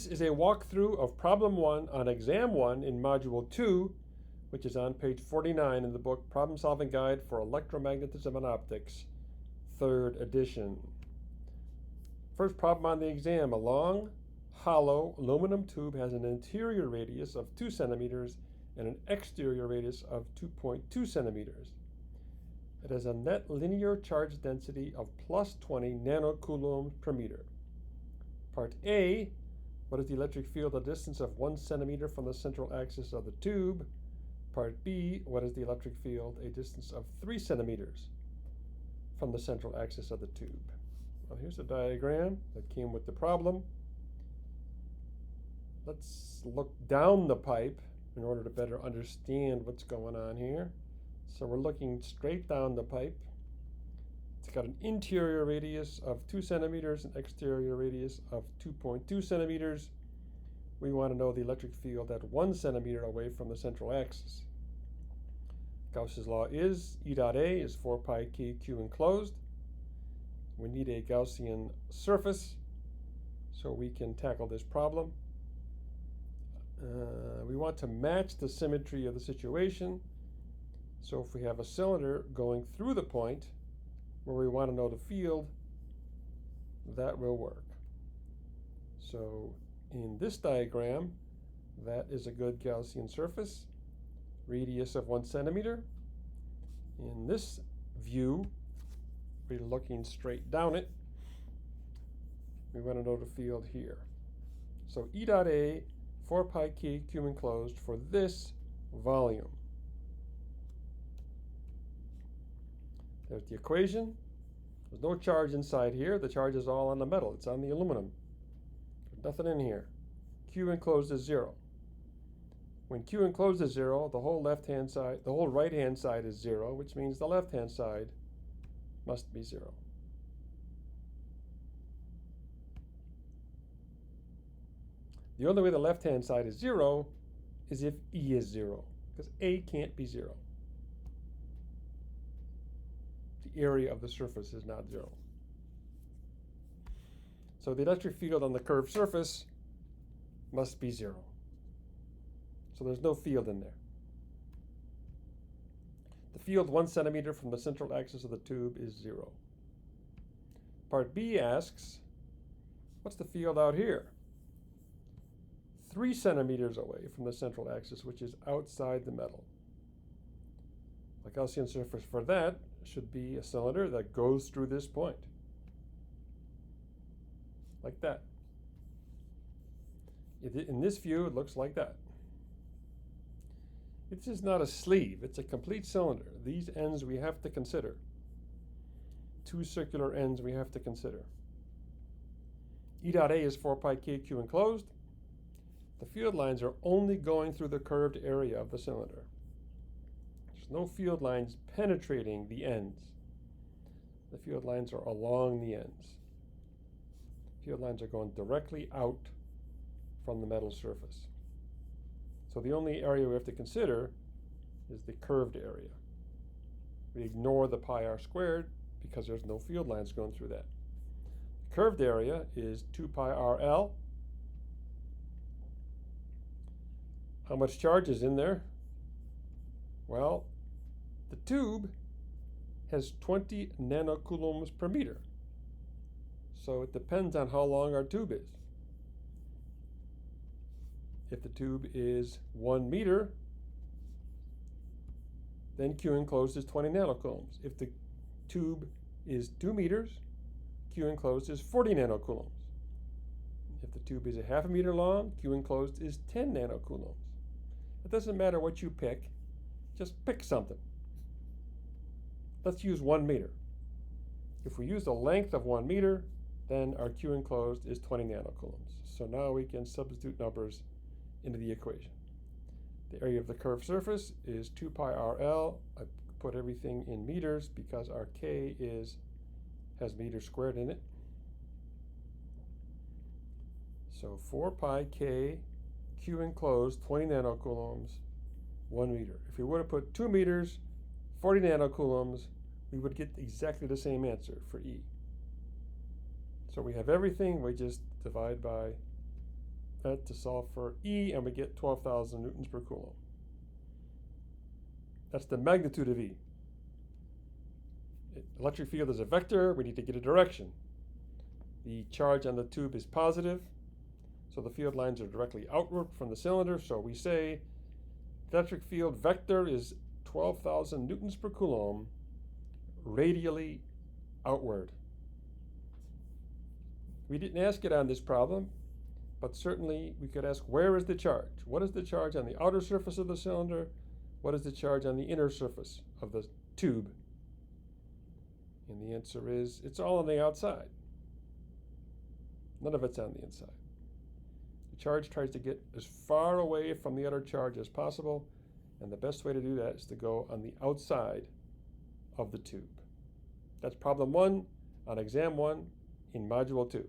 This is a walkthrough of problem 1 on exam 1 in module 2, which is on page 49 in the book Problem Solving Guide for Electromagnetism and Optics, 3rd edition. First problem on the exam: a long, hollow aluminum tube has an interior radius of 2 centimeters and an exterior radius of 2.2 centimeters. It has a net linear charge density of plus 20 nanocoulombs per meter. Part A: what is the electric field at a distance of 1 centimeter from the central axis of the tube? Part B: what is the electric field at a distance of 3 centimeters from the central axis of the tube? Well, here's a diagram that came with the problem. Let's look down the pipe in order to better understand what's going on here. So we're looking straight down the pipe. It's got an interior radius of 2 centimeters and exterior radius of 2.2 centimeters. We want to know the electric field at 1 centimeter away from the central axis. Gauss's law is E dot A is 4 pi k q enclosed. We need a Gaussian surface so we can tackle this problem. We want to match the symmetry of the situation. So if we have a cylinder going through the point where we want to know the field, that will work. So in this diagram, that is a good Gaussian surface, radius of 1 centimeter. In this view, we're looking straight down it. We want to know the field here. So E dot A, 4 pi k q enclosed for this volume. There's the equation. There's no charge inside here. The charge is all on the metal. It's on the aluminum. There's nothing in here. Q enclosed is 0. When Q enclosed is 0, the whole right-hand side is 0, which means the left-hand side must be 0. The only way the left-hand side is 0 is if E is 0, because A can't be 0. The area of the surface is not 0. So the electric field on the curved surface must be 0. So there's no field in there. The field 1 centimeter from the central axis of the tube is 0. Part B asks, what's the field out here? 3 centimeters away from the central axis, which is outside the metal. The Gaussian surface for that should be a cylinder that goes through this point, like that. In this view, it looks like that. This is not a sleeve, it's a complete cylinder. These ends we have to consider. 2 circular ends we have to consider. E dot A is 4 pi k q enclosed. The field lines are only going through the curved area of the cylinder. There's no field lines penetrating the ends. The field lines are along the ends. Field lines are going directly out from the metal surface. So the only area we have to consider is the curved area. We ignore the pi r squared because there's no field lines going through that. The curved area is 2 pi rl. How much charge is in there? Well, the tube has 20 nanocoulombs per meter. So it depends on how long our tube is. If the tube is 1 meter, then Q enclosed is 20 nanocoulombs. If the tube is 2 meters, Q enclosed is 40 nanocoulombs. If the tube is a half a meter long, Q enclosed is 10 nanocoulombs. It doesn't matter what you pick, just pick something. Let's use 1 meter. If we use the length of 1 meter, then our Q enclosed is 20 nanocoulombs. So now we can substitute numbers into the equation. The area of the curved surface is 2 pi rl. I put everything in meters because our K has meters squared in it. So 4 pi K Q enclosed 20 nanocoulombs, 1 meter. If we would have put 2 meters, 40 nanocoulombs, we would get exactly the same answer for E. So we have everything, we just divide by that to solve for E, and we get 12,000 newtons per coulomb. That's the magnitude of E. Electric field is a vector. We need to get a direction. The charge on the tube is positive, so the field lines are directly outward from the cylinder. So we say the electric field vector is 12,000 newtons per coulomb radially outward. We didn't ask it on this problem, but certainly we could ask, where is the charge? What is the charge on the outer surface of the cylinder? What is the charge on the inner surface of the tube? And the answer is, it's all on the outside. None of it's on the inside. The charge tries to get as far away from the other charge as possible, and the best way to do that is to go on the outside of the tube. That's problem 1 on exam 1 in module 2.